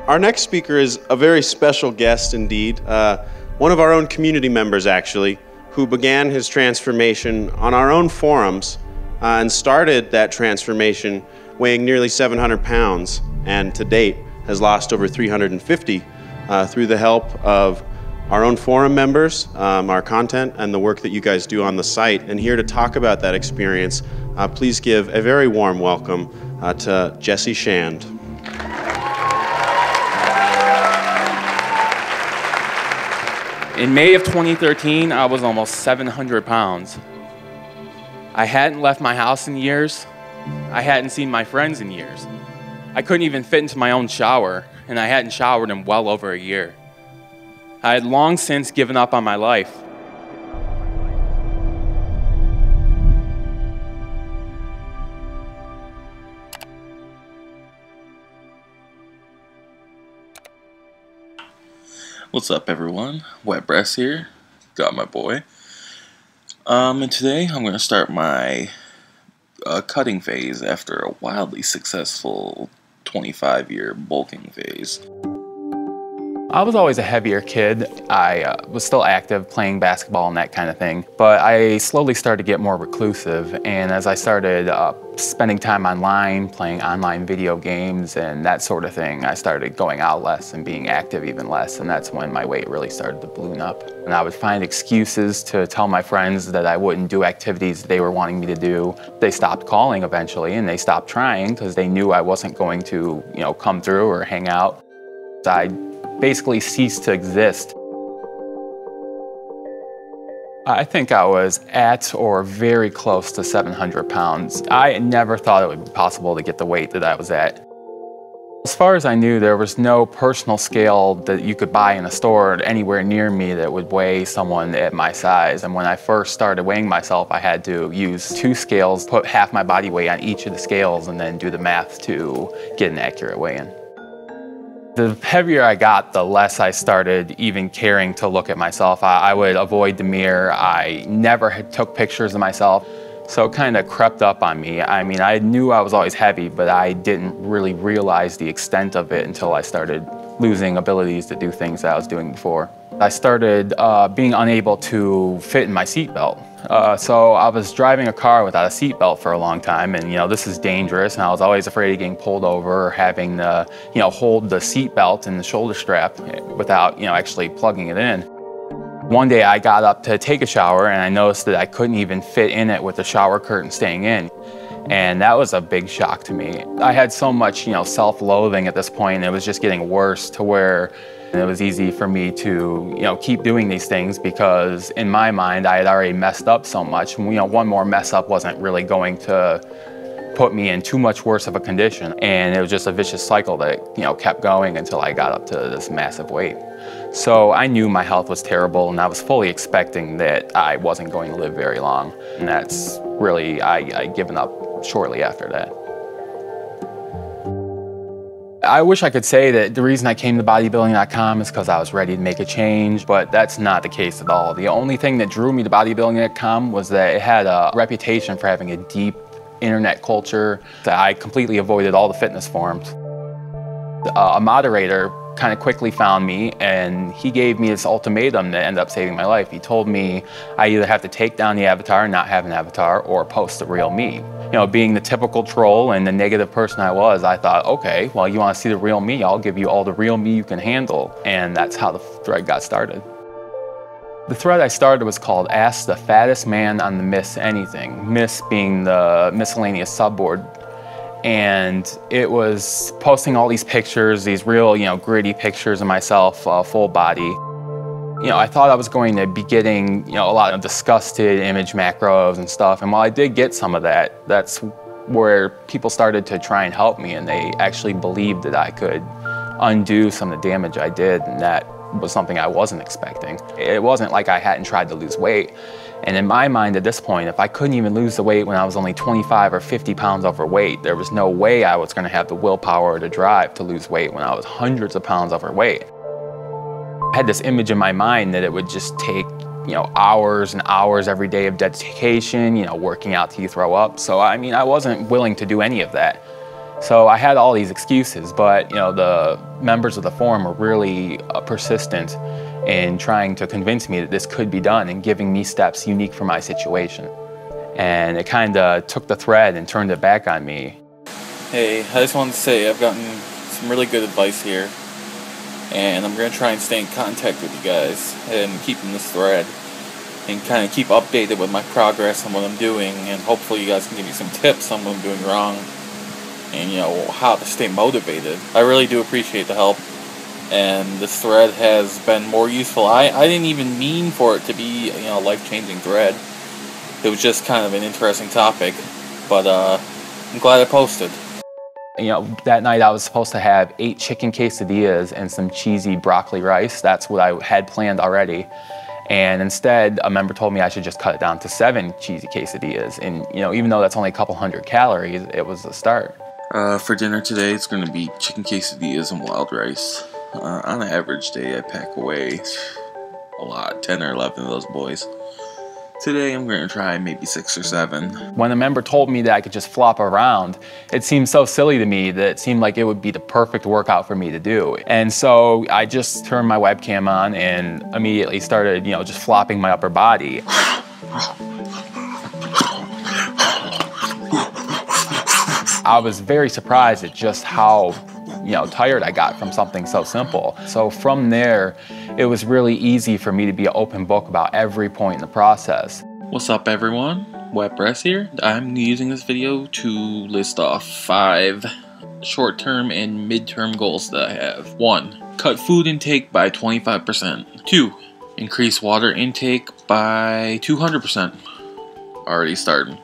Our next speaker is a very special guest indeed, one of our own community members actually, who began his transformation on our own forums and started that transformation weighing nearly 700 pounds and to date has lost over 350 through the help of our own forum members, our content, and the work that you guys do on the site. And here to talk about that experience, please give a very warm welcome to Jesse Shand. In May of 2013, I was almost 700 pounds. I hadn't left my house in years. I hadn't seen my friends in years. I couldn't even fit into my own shower, and I hadn't showered in well over a year. I had long since given up on my life. What's up, everyone? Wet Breast here. Got my boy. And today I'm going to start my cutting phase after a wildly successful 25-year bulking phase. I was always a heavier kid. I was still active, playing basketball and that kind of thing. But I slowly started to get more reclusive. And as I started spending time online, playing online video games and that sort of thing, I started going out less and being active even less. And that's when my weight really started to balloon up. And I would find excuses to tell my friends that I wouldn't do activities they were wanting me to do. They stopped calling eventually and they stopped trying because they knew I wasn't going to, come through or hang out. I basically ceased to exist. I think I was at or very close to 700 pounds. I never thought it would be possible to get the weight that I was at. As far as I knew, there was no personal scale that you could buy in a store anywhere near me that would weigh someone at my size. And when I first started weighing myself, I had to use 2 scales, put half my body weight on each of the scales, and then do the math to get an accurate weigh-in. The heavier I got, the less I started even caring to look at myself. I would avoid the mirror. I never took pictures of myself. So it kind of crept up on me. I mean, I knew I was always heavy, but I didn't really realize the extent of it until I started losing abilities to do things that I was doing before. I started being unable to fit in my seatbelt. So I was driving a car without a seatbelt for a long time, and this is dangerous, and I was always afraid of getting pulled over or having to hold the seatbelt and the shoulder strap without actually plugging it in. One day I got up to take a shower and I noticed that I couldn't even fit in it with the shower curtain staying in. And that was a big shock to me. I had so much self-loathing at this point, and it was just getting worse to where it was easy for me to keep doing these things because in my mind I had already messed up so much. One more mess up wasn't really going to put me in too much worse of a condition, and it was just a vicious cycle that kept going until I got up to this massive weight. So I knew my health was terrible, and I was fully expecting that I wasn't going to live very long, and that's really I given up shortly after that. I wish I could say that the reason I came to Bodybuilding.com is because I was ready to make a change, but that's not the case at all. The only thing that drew me to Bodybuilding.com was that it had a reputation for having a deep internet culture. That I completely avoided all the fitness forums. A moderator kind of quickly found me, and he gave me this ultimatum that ended up saving my life. He told me I either have to take down the avatar and not have an avatar, or post the real me. Being the typical troll and the negative person I was, I thought, okay, well, you want to see the real me? I'll give you all the real me you can handle. And that's how the thread got started. The thread I started was called Ask the Fattest Man on the Miss Anything, Miss being the miscellaneous subboard. And it was posting all these pictures, these real, gritty pictures of myself, full body. I thought I was going to be getting, a lot of disgusted image macros and stuff. And while I did get some of that, that's where people started to try and help me, and they actually believed that I could undo some of the damage I did, and that was something I wasn't expecting. It wasn't like I hadn't tried to lose weight. And in my mind at this point, if I couldn't even lose the weight when I was only 25 or 50 pounds overweight, there was no way I was going to have the willpower or the drive to lose weight when I was hundreds of pounds overweight. I had this image in my mind that it would just take hours and hours every day of dedication, working out till you throw up. So, I mean, I wasn't willing to do any of that. So I had all these excuses, but the members of the forum were really persistent in trying to convince me that this could be done and giving me steps unique for my situation. And it kind of took the thread and turned it back on me. Hey, I just wanted to say I've gotten some really good advice here, and I'm going to try and stay in contact with you guys and keep in this thread and kind of keep updated with my progress on what I'm doing, and hopefully you guys can give me some tips on what I'm doing wrong and how to stay motivated. I really do appreciate the help, and this thread has been more useful. I didn't even mean for it to be a life-changing thread. It was just kind of an interesting topic, but I'm glad I posted. That night I was supposed to have 8 chicken quesadillas and some cheesy broccoli rice. That's what I had planned already. And instead, a member told me I should just cut it down to 7 cheesy quesadillas. And even though that's only a couple hundred calories, it was a start. For dinner today, it's going to be chicken quesadillas and wild rice. On an average day, I pack away a lot, 10 or 11 of those boys. Today, I'm going to try maybe 6 or 7. When a member told me that I could just flop around, it seemed so silly to me that it seemed like it would be the perfect workout for me to do. And so I just turned my webcam on and immediately started, just flopping my upper body. I was very surprised at just how tired I got from something so simple. So from there, it was really easy for me to be an open book about every point in the process. What's up, everyone? Wet Breast here. I'm using this video to list off 5 short-term and mid-term goals that I have. 1. Cut food intake by 25%. 2. Increase water intake by 200%. Already starting.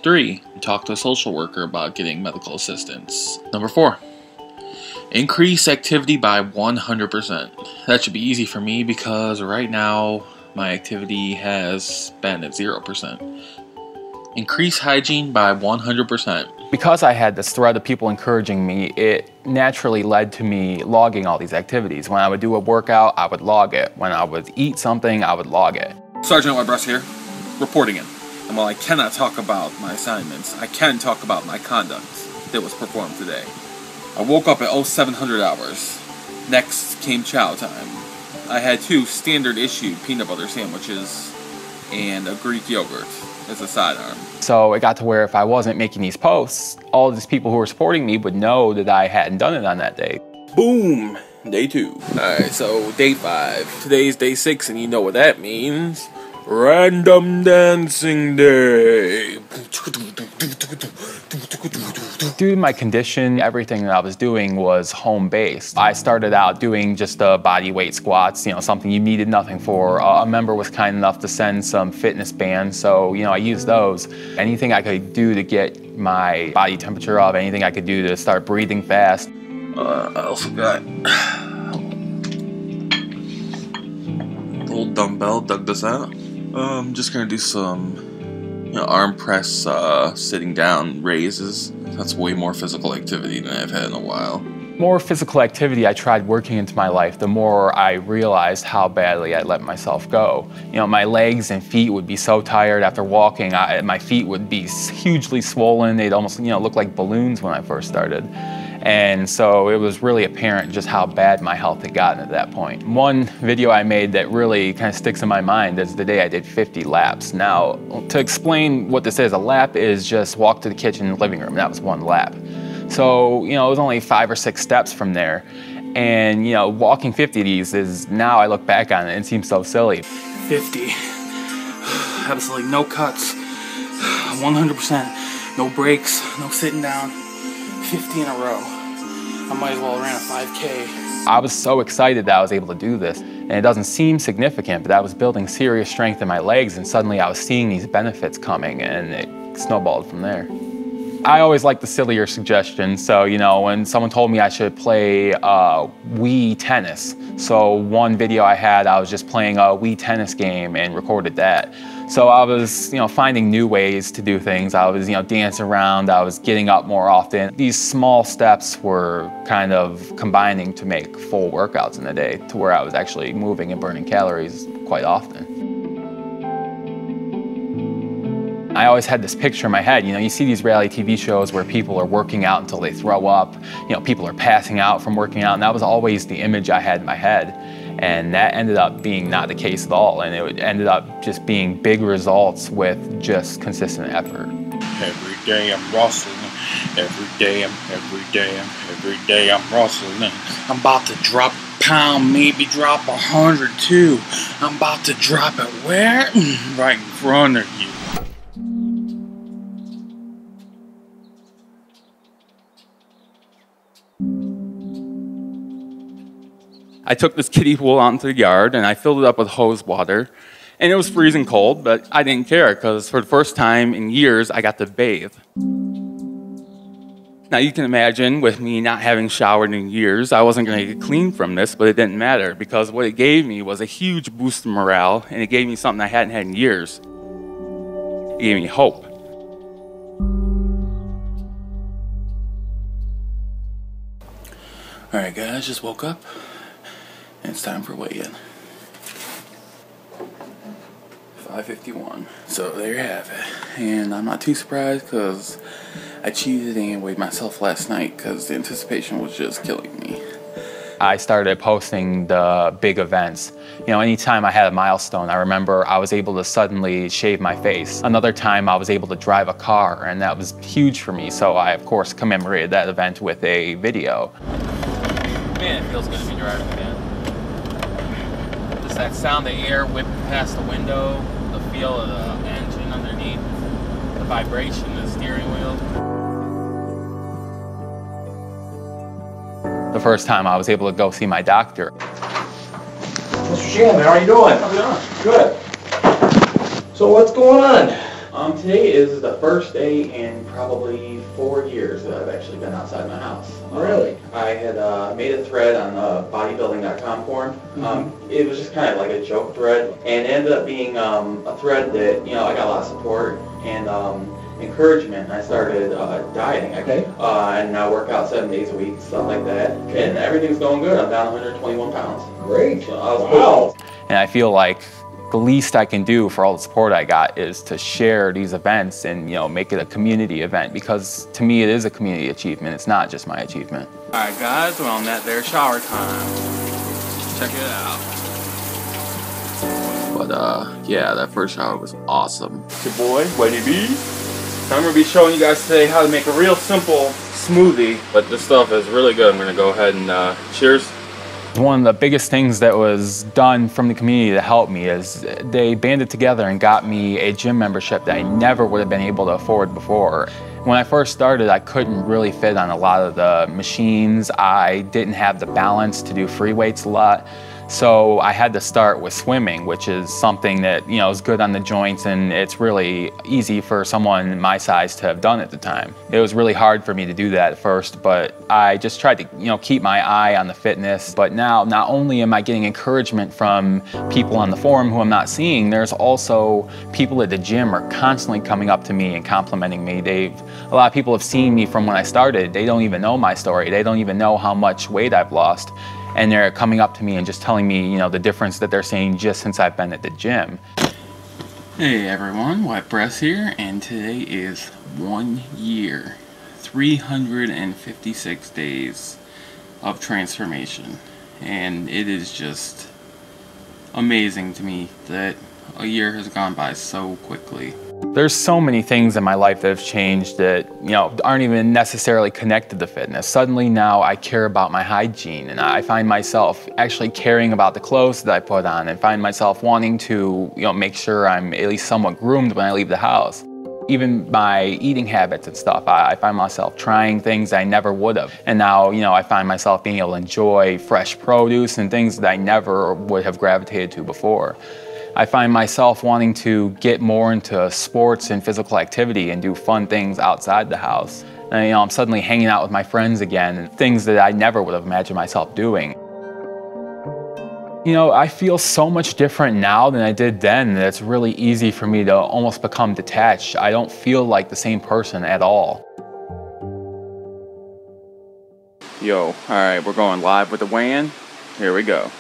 3. Talk to a social worker about getting medical assistance. Number 4. Increase activity by 100%. That should be easy for me because right now my activity has been at 0%. Increase hygiene by 100%. Because I had this thread of people encouraging me, it naturally led to me logging all these activities. When I would do a workout, I would log it. When I would eat something, I would log it. Sergeant Wet Breast here, reporting in. And while I cannot talk about my assignments, I can talk about my conduct that was performed today. I woke up at 0700 hours. Next came chow time. I had 2 standard issue peanut butter sandwiches and a Greek yogurt as a sidearm. So it got to where if I wasn't making these posts, all of these people who were supporting me would know that I hadn't done it on that day. Boom! Day 2. Alright, so day 5. Today's day 6, and you know what that means. Random dancing day. Due to my condition, everything that I was doing was home-based. I started out doing just body weight squats, something you needed nothing for. A member was kind enough to send some fitness bands, so I used those. Anything I could do to get my body temperature up, anything I could do to start breathing fast. I also got old dumbbell, dug this out. I'm just gonna do some arm press sitting down raises. That's way more physical activity than I've had in a while. More physical activity I tried working into my life, the more I realized how badly I let myself go. My legs and feet would be so tired after walking. My feet would be hugely swollen. They'd almost look like balloons when I first started. And so it was really apparent just how bad my health had gotten at that point. One video I made that really kind of sticks in my mind is the day I did 50 laps. Now, to explain what this is, a lap is just walk to the kitchen and living room. That was 1 lap. So, it was only 5 or 6 steps from there. And, walking 50 of these is, now I look back on it, it seems so silly. 50. Absolutely no cuts. 100%. No breaks, no sitting down. 50 in a row. I might as well ran a 5K. I was so excited that I was able to do this. And it doesn't seem significant, but I was building serious strength in my legs, and suddenly I was seeing these benefits coming, and it snowballed from there. I always like the sillier suggestions. So, when someone told me I should play Wii tennis. So one video I had, I was just playing a Wii tennis game and recorded that. So I was, finding new ways to do things. I was, dancing around. I was getting up more often. These small steps were kind of combining to make full workouts in a day to where I was actually moving and burning calories quite often. I always had this picture in my head, you see these reality TV shows where people are working out until they throw up, people are passing out from working out, and that was always the image I had in my head. And that ended up being not the case at all, and it ended up just being big results with just consistent effort. Every day I'm rustling, every day I'm rustling. I'm about to drop a pound, maybe drop 100 too. I'm about to drop it where? Right in front of you. I took this kiddie pool out into the yard and I filled it up with hose water. And it was freezing cold, but I didn't care because for the first time in years, I got to bathe. Now you can imagine with me not having showered in years, I wasn't going to get clean from this, but it didn't matter because what it gave me was a huge boost of morale, and it gave me something I hadn't had in years. It gave me hope. All right, guys, just woke up, and it's time for weigh-in. 5:51. So there you have it. And I'm not too surprised because I cheated and weighed myself last night because the anticipation was just killing me. I started posting the big events. Anytime I had a milestone, I remember I was able to suddenly shave my face. Another time I was able to drive a car, and that was huge for me. So I, of course, commemorated that event with a video. Man, it feels good to be driving again. Just that sound of air whipping past the window, the feel of the engine underneath, the vibration of the steering wheel. The first time I was able to go see my doctor. Mr. Shannon, how are you doing? How's it going? Good. So what's going on? Today is the first day in probably 4 years that I've actually been outside my house. Really? I had made a thread on the Bodybuilding.com forum. It was just kind of like a joke thread, and it ended up being a thread that, I got a lot of support and encouragement. I started dieting. And I work out 7 days a week, stuff like that. And everything's going good. I'm down 121 pounds. Great. So I was Wow. And I feel like the least I can do for all the support I got is to share these events and, make it a community event, because to me it is a community achievement. It's not just my achievement. All right, guys, we're on that there shower time. Check it out. But yeah, that first shower was awesome. It's your boy, Whitey B. I'm going to be showing you guys today how to make a real simple smoothie, but this stuff is really good. I'm going to go ahead and cheers. One of the biggest things that was done from the community to help me is they banded together and got me a gym membership that I never would have been able to afford before. When I first started, I couldn't really fit on a lot of the machines. I didn't have the balance to do free weights a lot. So I had to start with swimming, which is something that, is good on the joints, and it's really easy for someone my size to have done at the time. It was really hard for me to do that at first, but I just tried to, keep my eye on the fitness. But now, not only am I getting encouragement from people on the forum who I'm not seeing, there's also people at the gym are constantly coming up to me and complimenting me. A lot of people have seen me from when I started. They don't even know my story. They don't even know how much weight I've lost. And they're coming up to me and just telling me, the difference that they're seeing just since I've been at the gym. Hey everyone, White Breast here, and today is 1 year, 356 days of transformation. And it is just amazing to me that a year has gone by so quickly. There's so many things in my life that have changed that, aren't even necessarily connected to fitness. Suddenly now I care about my hygiene, and I find myself actually caring about the clothes that I put on, and find myself wanting to, make sure I'm at least somewhat groomed when I leave the house. Even my eating habits and stuff, I find myself trying things I never would have. And now, I find myself being able to enjoy fresh produce and things that I never would have gravitated to before. I find myself wanting to get more into sports and physical activity and do fun things outside the house. And, I'm suddenly hanging out with my friends again, and things that I never would have imagined myself doing. I feel so much different now than I did then that it's really easy for me to almost become detached. I don't feel like the same person at all. Yo, alright, we're going live with the weigh-in. Here we go.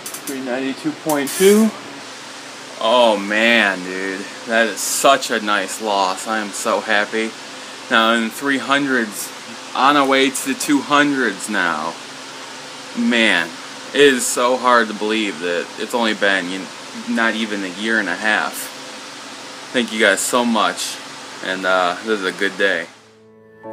392.2. Oh man, dude, that is such a nice loss. I am so happy. Now in the 300s, on our way to the 200s now. Man, it is so hard to believe that it's only been not even a year and a half. Thank you guys so much, and this is a good day.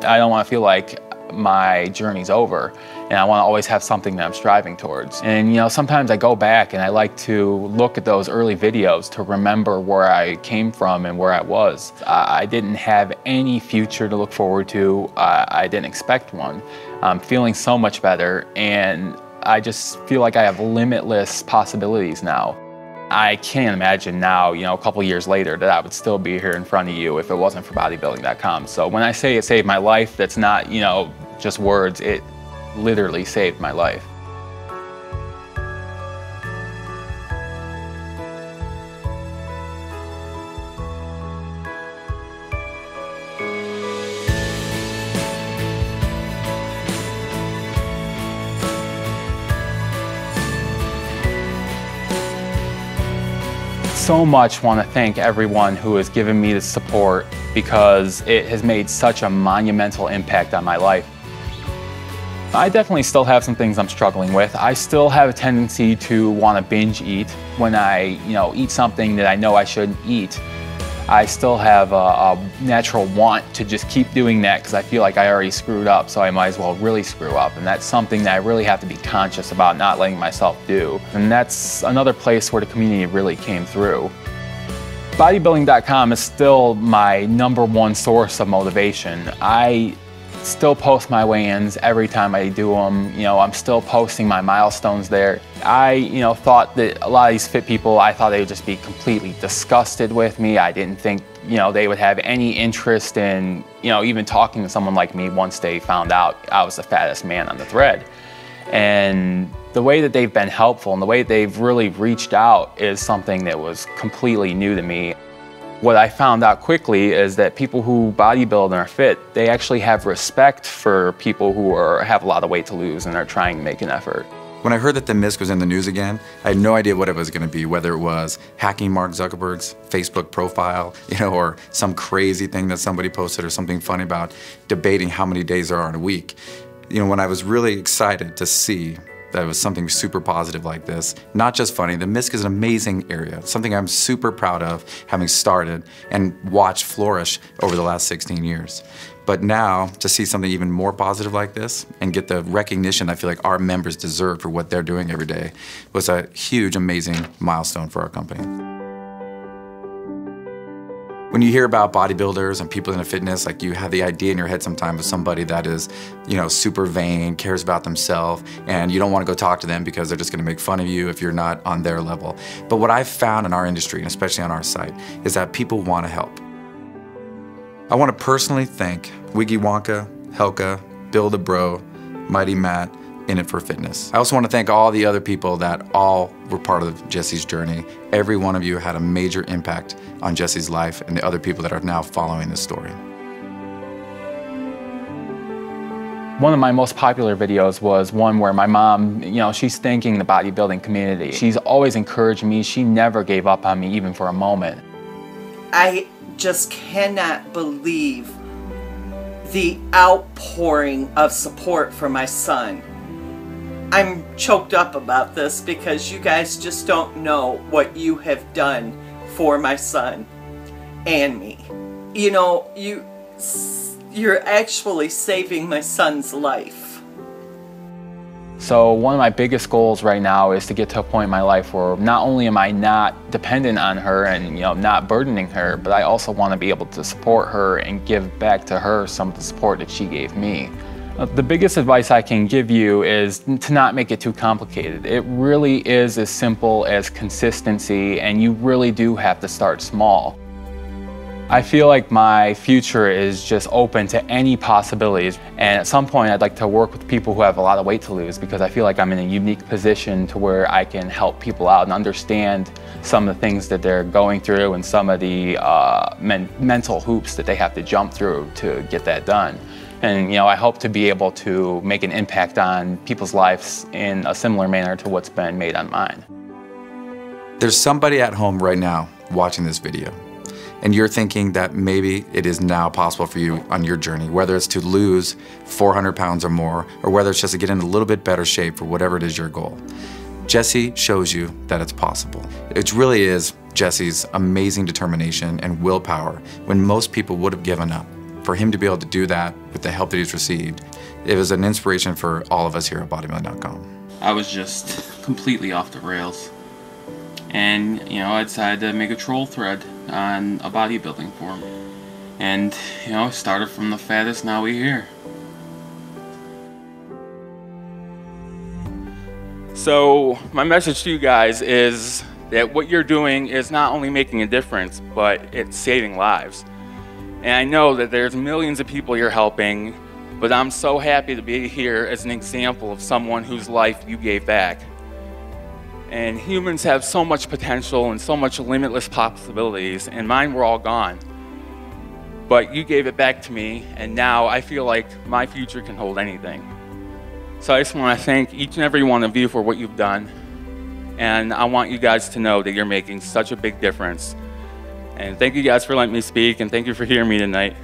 I don't want to feel like my journey's over, and I want to always have something that I'm striving towards. And you know, sometimes I go back and I like to look at those early videos to remember where I came from and where I was. I didn't have any future to look forward to. I didn't expect one. I'm feeling so much better, and I just feel like I have limitless possibilities now. I can't imagine now, you know, a couple years later, that I would still be here in front of you if it wasn't for Bodybuilding.com. So when I say it saved my life, that's not, you know, just words. It literally saved my life. So much want to thank everyone who has given me the support, because it has made such a monumental impact on my life. I definitely still have some things I'm struggling with. I still have a tendency to want to binge eat. When I, eat something that I know I shouldn't eat, I still have a natural want to just keep doing that because I feel like I already screwed up, so I might as well really screw up. And that's something that I really have to be conscious about not letting myself do. And that's another place where the community really came through. Bodybuilding.com is still my #1 source of motivation. I still post my weigh-ins every time I do them. I'm still posting my milestones there. I, thought that a lot of these fit people, I thought they would just be completely disgusted with me. I didn't think, they would have any interest in, even talking to someone like me once they found out I was the fattest man on the thread. And the way that they've been helpful and the way they've really reached out is something that was completely new to me. What I found out quickly is that people who bodybuild and are fit, they actually have respect for people who have a lot of weight to lose and are trying to make an effort. When I heard that the MISC was in the news again, I had no idea what it was going to be, whether it was hacking Mark Zuckerberg's Facebook profile, or some crazy thing that somebody posted, or something funny about debating how many days there are in a week. When I was really excited to see that it was something super positive like this, not just funny. The MISC is an amazing area, something I'm super proud of having started and watched flourish over the last 16 years. But now, to see something even more positive like this and get the recognition I feel like our members deserve for what they're doing every day was a huge, amazing milestone for our company. When you hear about bodybuilders and people in the fitness, like, you have the idea in your head sometimes of somebody that is, super vain, cares about themselves, and you don't want to go talk to them because they're just going to make fun of you if you're not on their level. But what I've found in our industry, and especially on our site, is that people want to help. I want to personally thank Wiggy Wonka, Helka, Bill the Bro, Mighty Matt, In It for Fitness. I also want to thank all the other people that all were part of Jesse's journey. Every one of you had a major impact on Jesse's life and the other people that are now following this story. One of my most popular videos was one where my mom, she's thanking the bodybuilding community. She's always encouraged me. She never gave up on me, even for a moment. I just cannot believe the outpouring of support for my son. I'm choked up about this because you guys just don't know what you have done for my son and me. You're actually saving my son's life. So one of my biggest goals right now is to get to a point in my life where not only am I not dependent on her and not burdening her, but I also want to be able to support her and give back to her some of the support that she gave me. The biggest advice I can give you is to not make it too complicated. It really is as simple as consistency, and you really do have to start small. I feel like my future is just open to any possibilities, and at some point I'd like to work with people who have a lot of weight to lose, because I feel like I'm in a unique position to where I can help people out and understand some of the things that they're going through and some of the mental hoops that they have to jump through to get that done. And I hope to be able to make an impact on people's lives in a similar manner to what's been made on mine. There's somebody at home right now watching this video, and you're thinking that maybe it is now possible for you on your journey, whether it's to lose 400 pounds or more, or whether it's just to get in a little bit better shape for whatever it is your goal. Jesse shows you that it's possible. It really is Jesse's amazing determination and willpower when most people would have given up. For him to be able to do that with the help that he's received, it was an inspiration for all of us here at Bodybuilding.com. I was just completely off the rails. And, you know, I decided to make a troll thread on a bodybuilding forum. And, you know, started from the fattest, now we're here. So, my message to you guys is that what you're doing is not only making a difference, but it's saving lives. And I know that there's millions of people you're helping, but I'm so happy to be here as an example of someone whose life you gave back. And humans have so much potential and so much limitless possibilities, and mine were all gone. But you gave it back to me, and now I feel like my future can hold anything. So I just want to thank each and every one of you for what you've done. And I want you guys to know that you're making such a big difference. And thank you guys for letting me speak, and thank you for hearing me tonight.